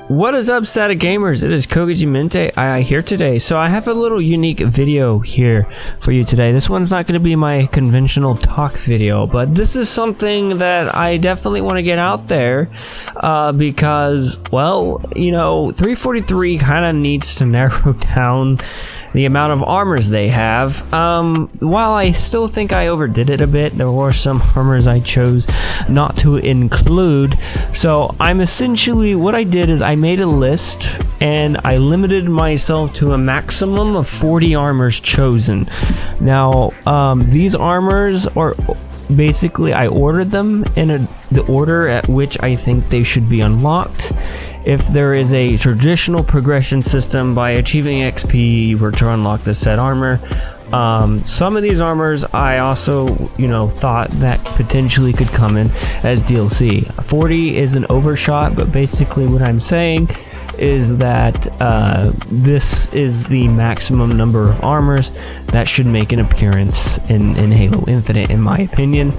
What is up, static gamers? It is Kogaji I here today. So I have a little unique video here for you today. This one's not going to be my conventional talk video, but this is something that I definitely want to get out there because, well, you know, 343 kind of needs to narrow down the amount of armors they have. While I still think I overdid it a bit, there were some armors I chose not to include. So I'm essentially, what I did is I made a list and I limited myself to a maximum of 40 armors chosen. Now, these armors are basically, I ordered them in the order at which I think they should be unlocked. If there is a traditional progression system, by achieving XP you were to unlock the said armor. Some of these armors I also, you know, thought that potentially could come in as DLC. 40 is an overshot, but basically what I'm saying is that this is the maximum number of armors that should make an appearance in Halo Infinite, in my opinion.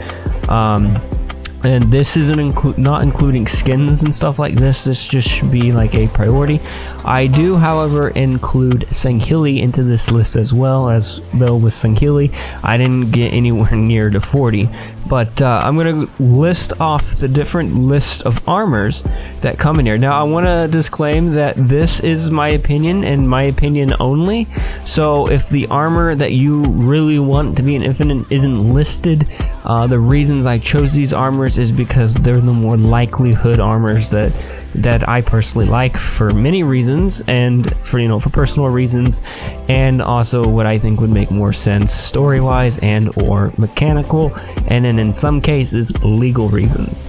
And this isn't not including skins and stuff like this. This just should be like a priority. I do, however, include Sanghili into this list as well, as Bill with Sanghili. I didn't get anywhere near to 40, but I'm going to list off the different list of armors that come in here. Now, I want to disclaim that this is my opinion and my opinion only. So if the armor that you really want to be in Infinite isn't listed, the reasons I chose these armors is because they're the more likelihood armors that I personally like, for many reasons, and for personal reasons, and also what I think would make more sense story-wise and or mechanical, and then in some cases legal reasons.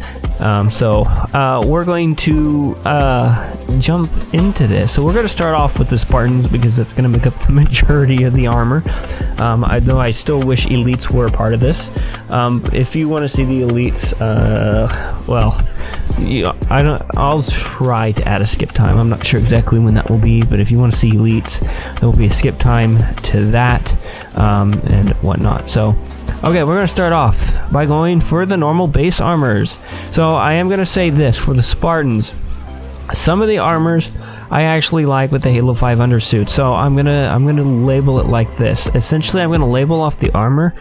So we're going to jump into this. So we're going to start off with the Spartans because that's going to make up the majority of the armor. Though I still wish elites were a part of this. If you want to see the elites, well, I'll try to add a skip time. I'm not sure exactly when that will be, but if you want to see elites, there will be a skip time to that and whatnot. So okay, we're going to start off by going for the normal base armors. So I am going to say this for the Spartans. Some of the armors I actually like with the Halo 5 undersuit, so I'm gonna label it like this. Essentially, I'm gonna label off the armor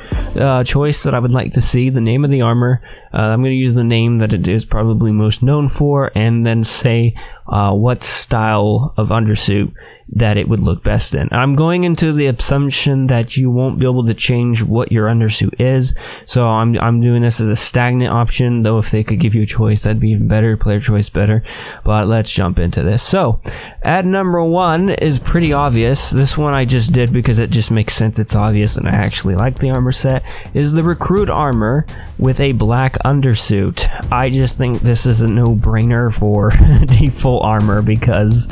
choice that I would like to see, the name of the armor. I'm gonna use the name that it is probably most known for, and then say what style of undersuit that it would look best in. I'm going into the assumption that you won't be able to change what your undersuit is, so I'm doing this as a stagnant option, though if they could give you a choice, that'd be even better, player choice better. But let's jump into this. So at number 1 is pretty obvious. This one I just did because it just makes sense, it's obvious, and I actually like the armor set, is the recruit armor with a black undersuit. I just think this is a no-brainer for default armor because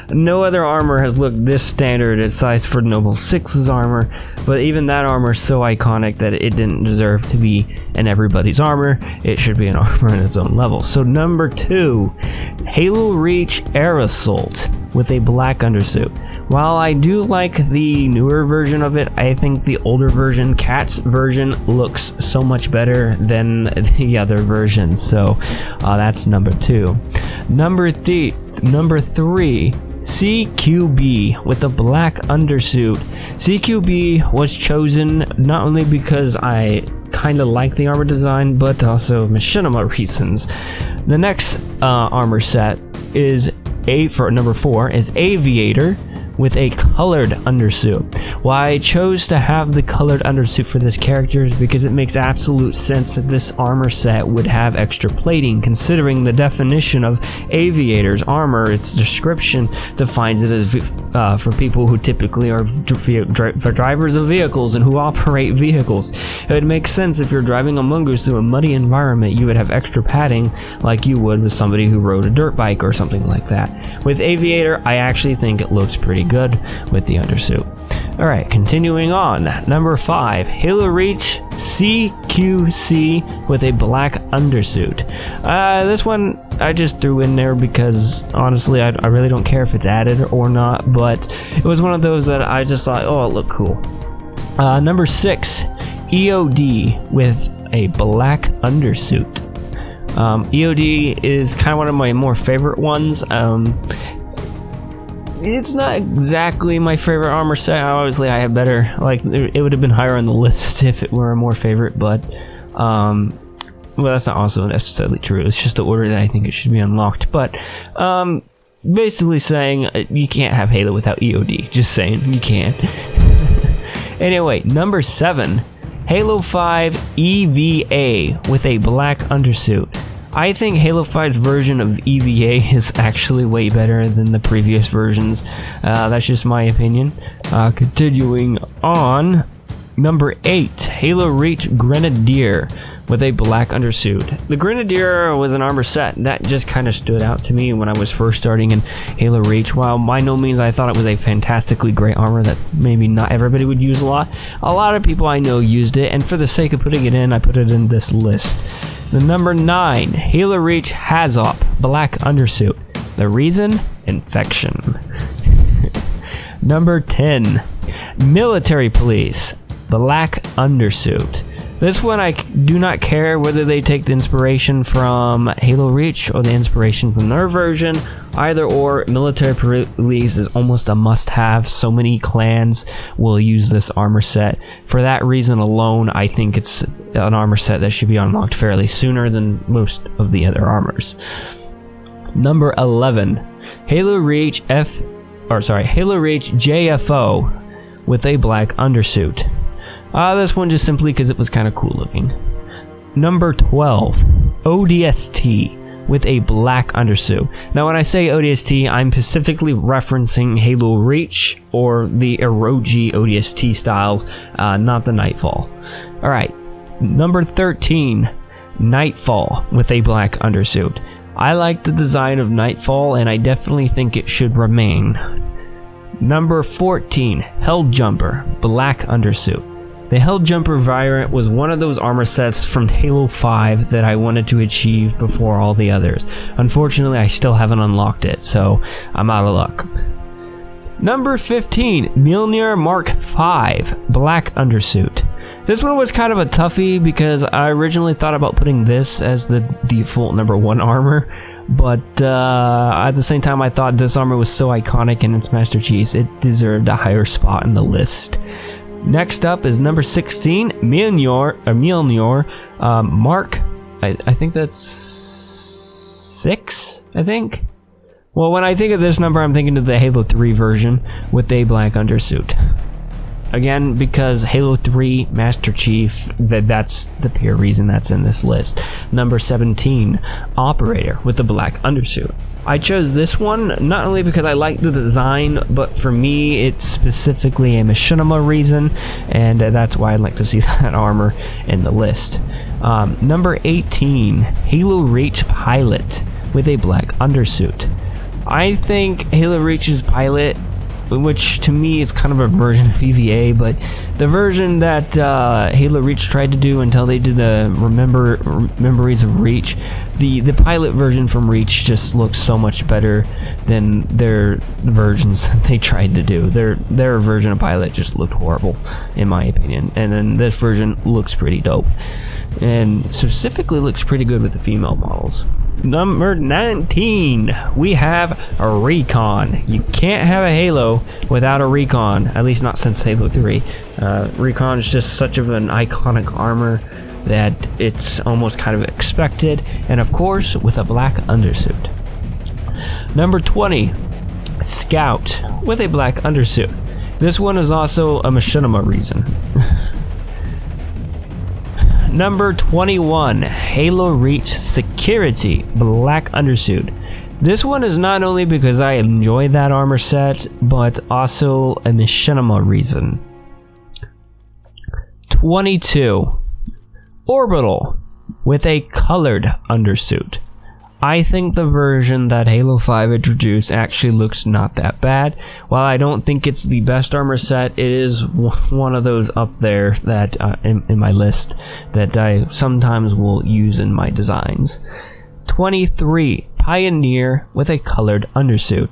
no other armor has looked this standard at size for Noble 6's armor, but even that armor is so iconic that it didn't deserve to be in everybody's armor. It should be an armor in its own level. So number 2, Halo Reach Air Assault with a black undersuit. While I do like the newer version of it, I think the older version, Cat's version, looks so much better than the other versions. So that's number 2. Number 3, CQB with a black undersuit. CQB was chosen not only because I kind of like the armor design, but also machinima reasons. The next armor set is for number 4 is Aviator with a colored undersuit. Why I chose to have the colored undersuit for this character is because it makes absolute sense that this armor set would have extra plating, considering the definition of Aviator's armor. Its description defines it as for people who typically are for drivers of vehicles and who operate vehicles. It would make sense if you're driving a mongoose through a muddy environment, you would have extra padding like you would with somebody who rode a dirt bike or something like that. With Aviator, I actually think it looks pretty good with the undersuit. Alright, continuing on. Number 5, Halo Reach CQC with a black undersuit. This one I just threw in there because honestly I really don't care if it's added or not, but it was one of those that I just thought, oh, it looked cool. Number 6, EOD with a black undersuit. EOD is kind of one of my more favorite ones. It's not exactly my favorite armor set. Obviously, I have better. Like, it would have been higher on the list if it were a more favorite, but well, that's not also necessarily true. It's just the order that I think it should be unlocked. But basically saying you can't have Halo without EOD. Just saying, you can't. Anyway, number 7, Halo 5 EVA with a black undersuit. I think Halo 5's version of EVA is actually way better than the previous versions. That's just my opinion. Continuing on, number 8, Halo Reach Grenadier with a black undersuit. The Grenadier was an armor set that just kind of stood out to me when I was first starting in Halo Reach. While by no means I thought it was a fantastically great armor that maybe not everybody would use a lot of people I know used it, and for the sake of putting it in, I put it in this list. The number 9, Halo Reach Hazop black undersuit. The reason? Infection. Number 10, Military Police black undersuit. This one, I do not care whether they take the inspiration from Halo Reach or the inspiration from their version. Either or, Military Police is almost a must-have. So many clans will use this armor set. For that reason alone, I think it's an armor set that should be unlocked fairly sooner than most of the other armors. Number 11, Halo Reach JFO with a black undersuit. This one just simply because it was kind of cool looking. Number 12, ODST with a black undersuit. Now when I say ODST, I'm specifically referencing Halo Reach or the Eroji ODST styles, not the Nightfall. Alright, number 13, Nightfall with a black undersuit. I like the design of Nightfall and I definitely think it should remain. Number 14, Helljumper black undersuit. The Helljumper variant was one of those armor sets from Halo 5 that I wanted to achieve before all the others. Unfortunately, I still haven't unlocked it, so I'm out of luck. Number 15, Mjolnir Mark V black undersuit. This one was kind of a toughie because I originally thought about putting this as the default number 1 armor, but at the same time I thought this armor was so iconic and it's Master Chief's, it deserved a higher spot in the list. Next up is number 16, Mjolnir Mark, I think that's 6, I think? Well, when I think of this number, I'm thinking of the Halo 3 version with a black undersuit. Again, because Halo 3 Master Chief, that's the pure reason that's in this list. Number 17, Operator with the black undersuit. I chose this one not only because I like the design, but for me it's specifically a machinima reason, and that's why I'd like to see that armor in the list. Number 18, Halo Reach Pilot with a black undersuit. I think Halo Reach's Pilot, which to me is kind of a version of EVA, but the version that Halo Reach tried to do until they did the Memories of Reach, the pilot version from Reach just looks so much better than their versions that they tried to do. Their version of Pilot just looked horrible, in my opinion, and then this version looks pretty dope, and specifically looks pretty good with the female models. Number 19, we have a Recon. You can't have a Halo without a Recon, at least not since Halo 3. Recon is just such of an iconic armor that it's almost kind of expected, and of course with a black undersuit. Number 20, Scout with a black undersuit. This one is also a machinima reason. Number 21, Halo Reach Security black undersuit. This one is not only because I enjoy that armor set, but also a machinima reason. 22, Orbital with a colored undersuit. I think the version that Halo 5 introduced actually looks not that bad. While I don't think it's the best armor set, it is one of those up there that in my list that I sometimes will use in my designs. 23, Pioneer with a colored undersuit.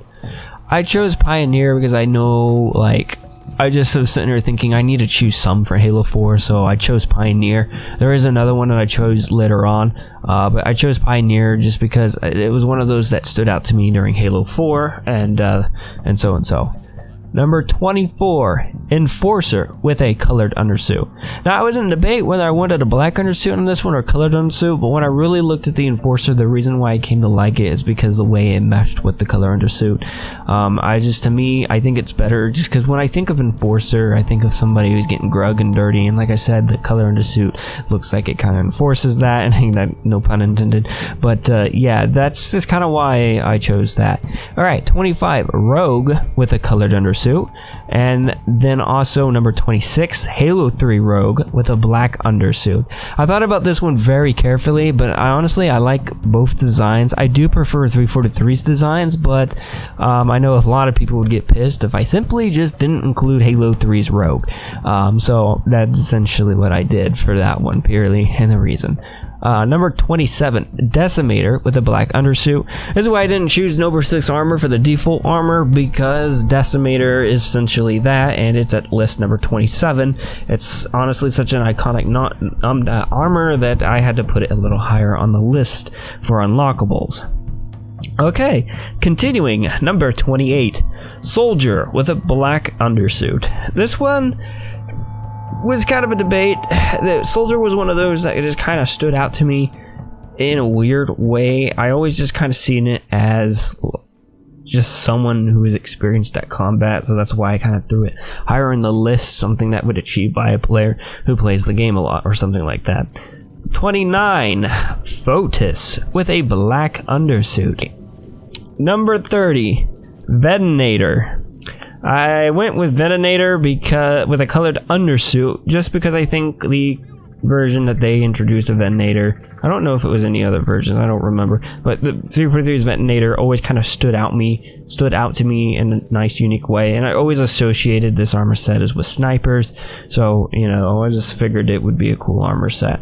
I chose Pioneer because I know, like, I just was sitting here thinking I need to choose some for Halo 4, so I chose Pioneer. There is another one that I chose later on, but I chose Pioneer just because it was one of those that stood out to me during Halo 4, and so and so. Number 24, Enforcer with a colored undersuit. Now, I was in debate whether I wanted a black undersuit on this one or colored undersuit, but when I really looked at the Enforcer, the reason why I came to like it is because the way it meshed with the color undersuit. To me, I think it's better just because when I think of Enforcer, I think of somebody who's getting grug and dirty, and like I said, the color undersuit looks like it kind of enforces that, and that, no pun intended. But yeah, that's just kind of why I chose that. Alright, 25, Rogue with a colored undersuit. And then also number 26, Halo 3 Rogue with a black undersuit. I thought about this one very carefully, but I like both designs. I do prefer 343's designs, but I know a lot of people would get pissed if I simply just didn't include Halo 3's Rogue. So that's essentially what I did for that one, purely, and the reason. Number 27, Decimator with a black undersuit. This is why I didn't choose Noble 6 armor for the default armor, because Decimator is essentially that, and it's at list number 27. It's honestly such an iconic armor that I had to put it a little higher on the list for unlockables. Okay, continuing, number 28, Soldier with a black undersuit. This one was kind of a debate. The Soldier was one of those that just kind of stood out to me in a weird way. I always just kind of seen it as just someone who is experienced at combat, so that's why I kind of threw it higher in the list, something that would achieve by a player who plays the game a lot or something like that. 29, Fotis with a black undersuit. Number 30, Vetonator. I went with Vetonator because with a colored undersuit, just because I think the version that they introduced of Vetonator, I don't know if it was any other versions, I don't remember, but the 343's Vetonator always kind of stood out to me in a nice, unique way, and I always associated this armor set as with snipers, so, you know, I just figured it would be a cool armor set.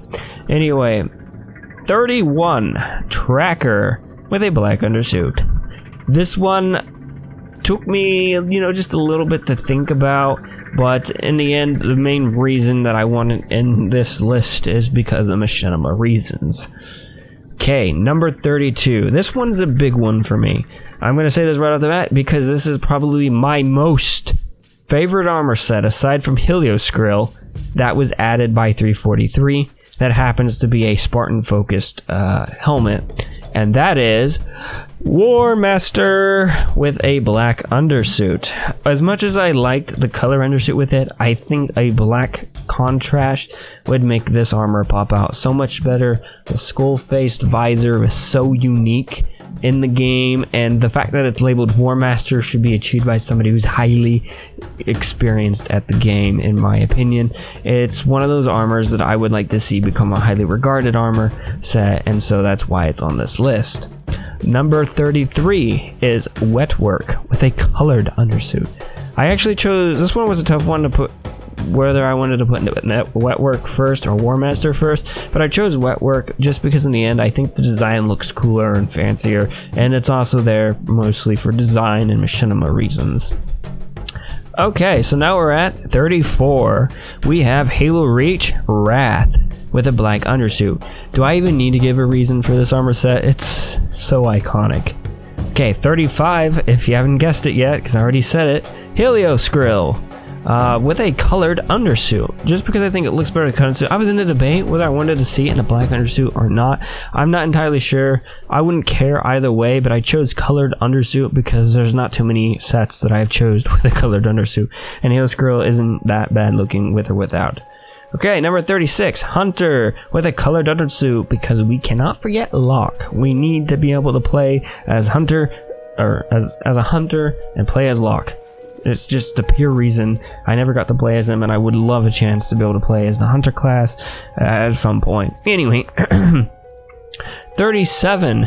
Anyway, 31, Tracker with a black undersuit. This one took me, just a little bit to think about, but in the end, the main reason that I wanted in this list is because of machinima reasons. Okay, number 32. This one's a big one for me. I'm going to say this right off the bat because this is probably my most favorite armor set, aside from Helioscrill, that was added by 343. That happens to be a Spartan-focused helmet, and that is War Master with a black undersuit. As much as I liked the color undersuit with it, I think a black contrast would make this armor pop out so much better. The skull-faced visor was so unique in the game, and the fact that it's labeled War Master should be achieved by somebody who's highly experienced at the game, in my opinion. It's one of those armors that I would like to see become a highly regarded armor set, and so that's why it's on this list. Number 33 is Wetwork with a colored undersuit. I actually chose, this one was a tough one to put, whether I wanted to put Wetwork first or War Master first, but I chose Wetwork just because in the end I think the design looks cooler and fancier, and it's also there mostly for design and machinima reasons. Okay, so now we're at 34. We have Halo Reach Wrath with a black undersuit. Do I even need to give a reason for this armor set? It's so iconic. Okay, 35, if you haven't guessed it yet, because I already said it, Helioscrill with a colored undersuit. Just because I think it looks better to colored suit. I was in a debate whether I wanted to see it in a black undersuit or not. I'm not entirely sure. I wouldn't care either way, but I chose colored undersuit because there's not too many sets that I've chose with a colored undersuit, and Helioscrill isn't that bad looking with or without. Okay, number 36, Hunter with a colored undersuit, because we cannot forget Locke. We need to be able to play as Hunter, or as a Hunter, and play as Locke. It's just the pure reason I never got to play as him, and I would love a chance to be able to play as the Hunter class at some point. Anyway, 37,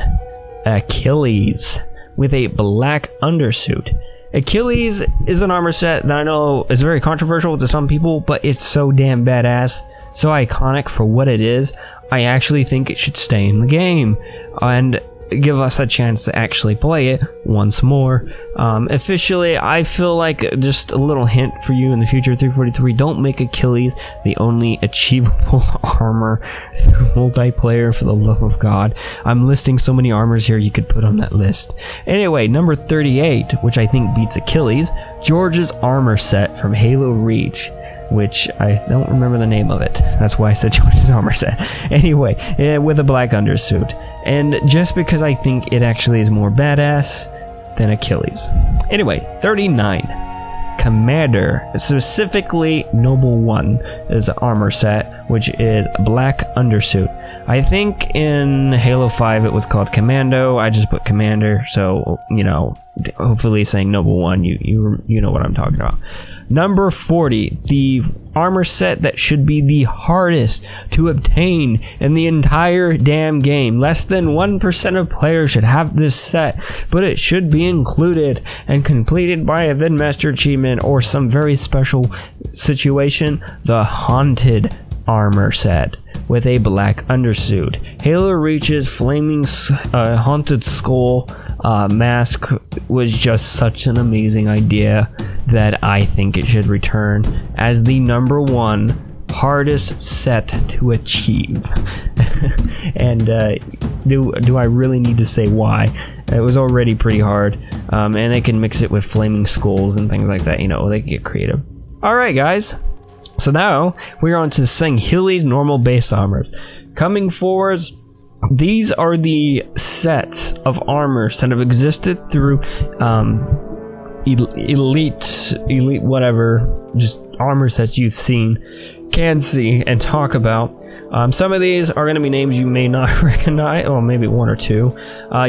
Achilles with a black undersuit. Achilles is an armor set that I know is very controversial to some people, but it's so damn badass, so iconic for what it is. I actually think it should stay in the game. And give us a chance to actually play it once more. Officially, I feel like just a little hint for you in the future, 343, don't make Achilles the only achievable armor through multiplayer, for the love of God. I'm listing so many armors here you could put on that list. Anyway, number 38, which I think beats Achilles, George's armor set from Halo Reach, which I don't remember the name of it. That's why I said George's armor set. Anyway, with a black undersuit. And just because I think it actually is more badass than Achilles. Anyway, 39. Commander, specifically Noble 1, is an armor set, which is a black undersuit. I think in Halo 5 it was called Commando. I just put Commander, so, you know, hopefully saying Noble 1, you know what I'm talking about. Number 40, the armor set that should be the hardest to obtain in the entire damn game. Less than 1% of players should have this set, but it should be included and completed by a Vidmaster achievement or some very special situation. The Haunted armor set with a black undersuit. Halo Reach's flaming haunted skull mask was just such an amazing idea that I think it should return as the number 1 hardest set to achieve. And do I really need to say why? It was already pretty hard, and they can mix it with flaming skulls and things like that. You know, they can get creative. Alright guys, so now we're on to Sangheili's normal base armors. Coming forwards, these are the sets of armors that have existed through elite whatever, just armor sets you've seen, can see, and talk about. Some of these are going to be names you may not recognize, or maybe 1 or 2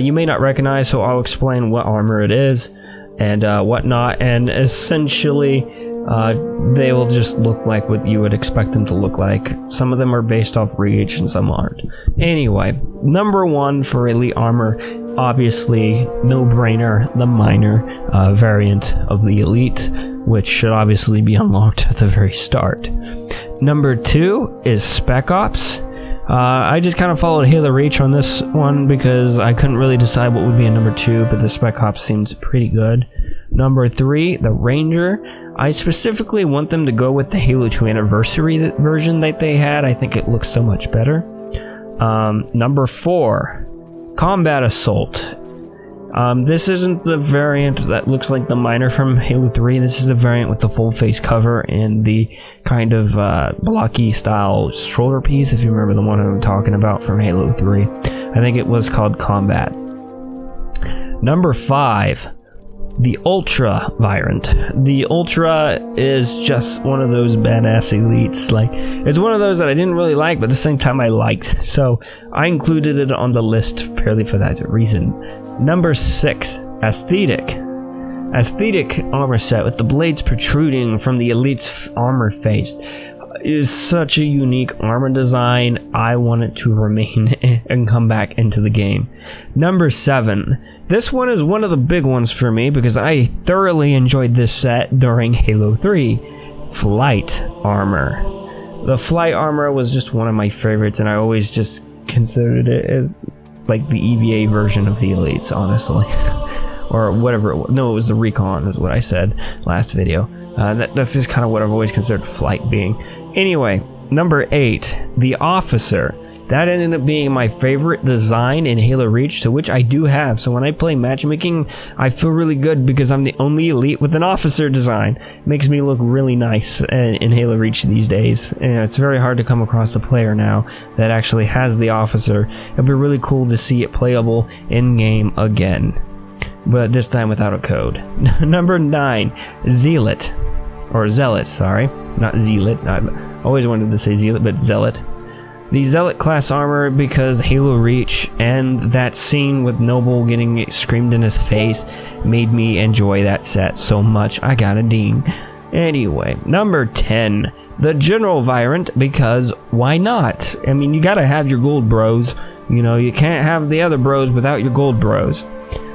you may not recognize, so I'll explain what armor it is and whatnot, and essentially they will just look like what you would expect them to look like. Some of them are based off Reach and some aren't. Anyway, number 1 for elite armor, obviously no brainer, the minor variant of the elite, which should obviously be unlocked at the very start. Number 2 is Spec Ops. I just kind of followed Halo Reach on this one because I couldn't really decide what would be a number 2, but the Spec Ops seems pretty good. Number 3, the Ranger. I specifically want them to go with the Halo 2 Anniversary version that they had. I think it looks so much better. Number 4, Combat Assault. This isn't the variant that looks like the minor from Halo 3. This is the variant with the full face cover and the kind of blocky style shoulder piece, if you remember the one I'm talking about from Halo 3. I think it was called Combat. Number 5, the Ultra variant. The Ultra is just one of those badass elites. Like, it's one of those that I didn't really like, but at the same time I liked. So I included it on the list purely for that reason. Number 6, Aesthetic. Aesthetic armor set with the blades protruding from the elite's armor face is such a unique armor design. I want it to remain and come back into the game. Number 7. This one is one of the big ones for me because I thoroughly enjoyed this set during Halo 3. Flight armor. The flight armor was just one of my favorites, and I always just considered it as like the EVA version of the elites, honestly. Or whatever it was. No, it was the Recon is what I said last video. That's just kind of what I've always considered flight being. Anyway, number 8, the Officer. That ended up being my favorite design in Halo Reach, to which I do have. So when I play matchmaking, I feel really good because I'm the only elite with an officer design. It makes me look really nice in Halo Reach these days. And it's very hard to come across a player now that actually has the officer. It'll be really cool to see it playable in-game again, but this time without a code. Number 9, Zealot. Or Zealot, sorry. Not Zealot. I always wanted to say Zealot, but Zealot. The Zealot class armor, because Halo Reach and that scene with Noble getting screamed in his face made me enjoy that set so much. I got a ding. Anyway, number 10, the General variant, because why not? I mean, you gotta have your gold bros. You know, you can't have the other bros without your gold bros.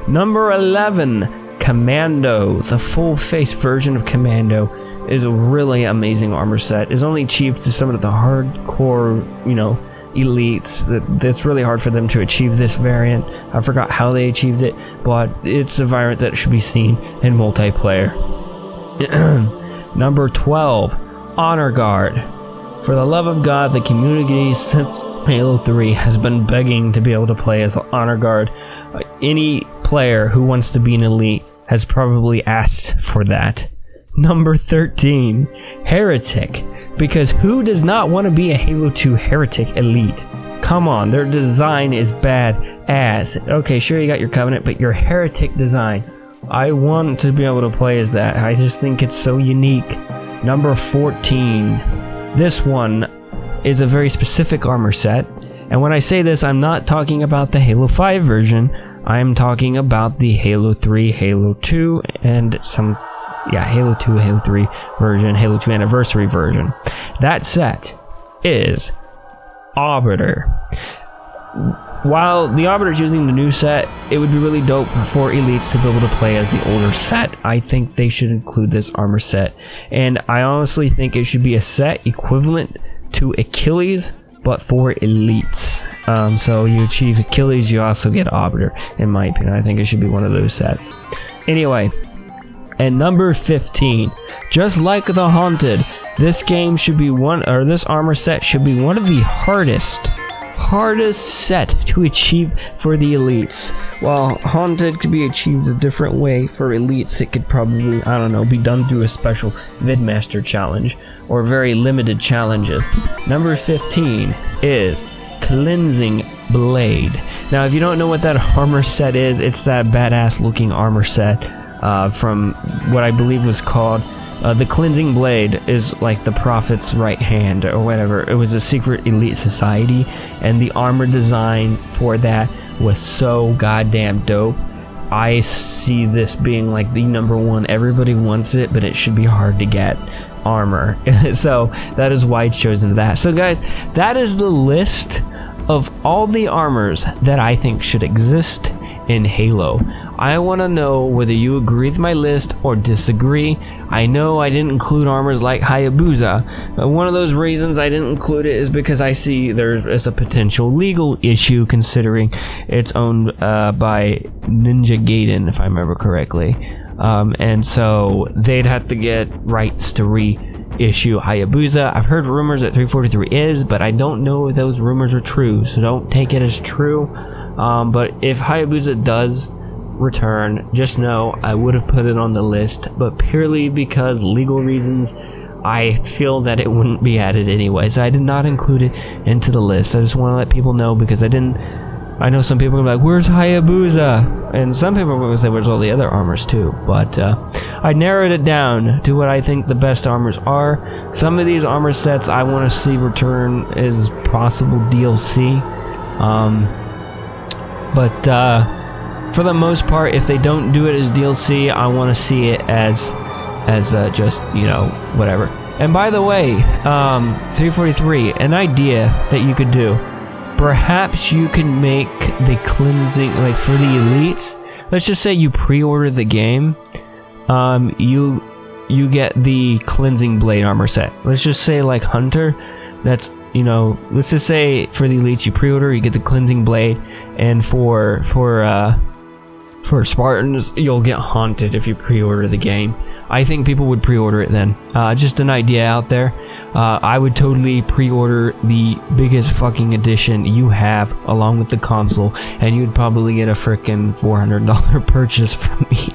Number 11, Commando. The full face version of Commando is a really amazing armor set. It's only achieved to some of the hardcore, you know, elites. It's really hard for them to achieve this variant. I forgot how they achieved it, but it's a variant that should be seen in multiplayer. Number 12, Honor Guard. For the love of God, the community since Halo 3 has been begging to be able to play as Honor Guard. Any player who wants to be an elite has probably asked for that. Number 13, Heretic. Because who does not want to be a Halo 2 Heretic elite? Come on, their design is bad ass. Okay, sure, you got your Covenant, but your Heretic design, I want to be able to play as that. I just think it's so unique. Number 14. This one is a very specific armor set. And when I say this, I'm not talking about the Halo 5 version. I'm talking about the Halo 3, Halo 2, and Halo 2, Halo 3 version, Halo 2 Anniversary version. That set is Arbiter. While the Arbiter is using the new set, it would be really dope for elites to be able to play as the older set. I think they should include this armor set. And I honestly think it should be a set equivalent to Achilles, but for elites. So you achieve Achilles, you also get Arbiter, in my opinion. I think it should be one of those sets. Anyway, and number 15, just like the Haunted, this game should be this armor set should be one of the hardest set to achieve for the elites. While Haunted could be achieved a different way for elites, it could probably, I don't know, be done through a special Vidmaster challenge or very limited challenges. Number 15 is Cleansing Blade. Now, if you don't know what that armor set is, it's that badass looking armor set from what I believe was called the Cleansing Blade. Is like the Prophet's right hand or whatever. It was a secret elite society, and the armor design for that was so goddamn dope. I see this being like the number one. Everybody wants it, but it should be hard to get armor. So that is why it's chosen that. So guys, that is the list of all the armors that I think should exist in Halo. I want to know whether you agree with my list or disagree. I know I didn't include armors like Hayabusa. One of those reasons I didn't include it is because I see there is a potential legal issue, considering it's owned by Ninja Gaiden, if I remember correctly. And so they'd have to get rights to reissue Hayabusa. I've heard rumors that 343 is, but I don't know if those rumors are true, so don't take it as true. But if Hayabusa does return, just know I would have put it on the list, but purely because legal reasons, I feel that it wouldn't be added anyway, so I did not include it into the list. I just want to let people know, because I know some people are like, where's Hayabusa? And some people are going to say, where's all the other armors too? But I narrowed it down to what I think the best armors are. Some of these armor sets I want to see return as possible DLC. But for the most part, if they don't do it as DLC, I want to see it as just, you know, whatever. And by the way, 343, an idea that you could do. Perhaps you can make the cleansing, like for the elites. Let's just say you pre-order the game. You get the Cleansing Blade armor set. Let's just say like Hunter. That's, you know, let's just say for the elites you pre-order, you get the Cleansing Blade, and for Spartans you'll get Haunted if you pre-order the game. I think people would pre-order it then. Just an idea out there. I would totally pre-order the biggest fucking edition you have along with the console, and you'd probably get a frickin' $400 purchase from me.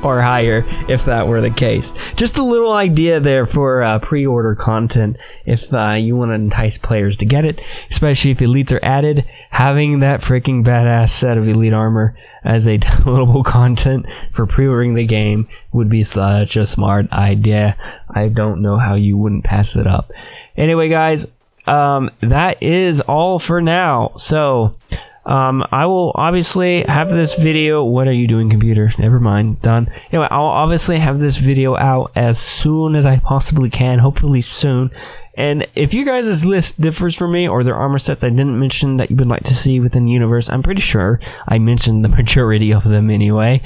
Or higher, if that were the case. Just a little idea there for pre-order content, if you want to entice players to get it, especially if elites are added. Having that freaking badass set of elite armor as a downloadable content for pre-ordering the game would be such a smart idea. I don't know how you wouldn't pass it up. Anyway, guys, that is all for now. So I will obviously have this video. What are you doing, computer? Never mind. Done. Anyway, I'll obviously have this video out as soon as I possibly can. Hopefully soon. And if you guys' list differs from me, or there are armor sets I didn't mention that you would like to see within the universe, I'm pretty sure I mentioned the majority of them anyway.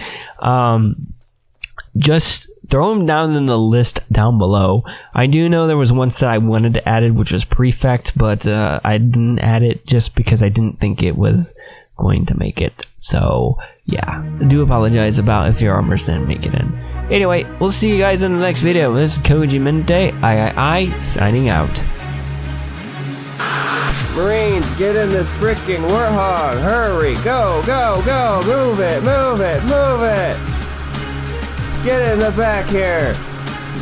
Just throw them down in the list down below. I do know there was one set I wanted to add, which was Prefect, but I didn't add it just because I didn't think it was going to make it. So yeah, I do apologize about if your armors didn't make it in. Anyway, we'll see you guys in the next video. This is Koji Mente, signing out. Marines, get in this freaking warthog! Hurry! Go, go, go! Move it, move it, move it! Get in the back here!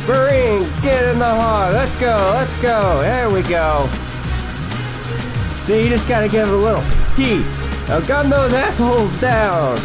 Marines, get in the hog! Let's go, let's go! There we go! See, you just gotta give it a little teeth. Now gun those assholes down!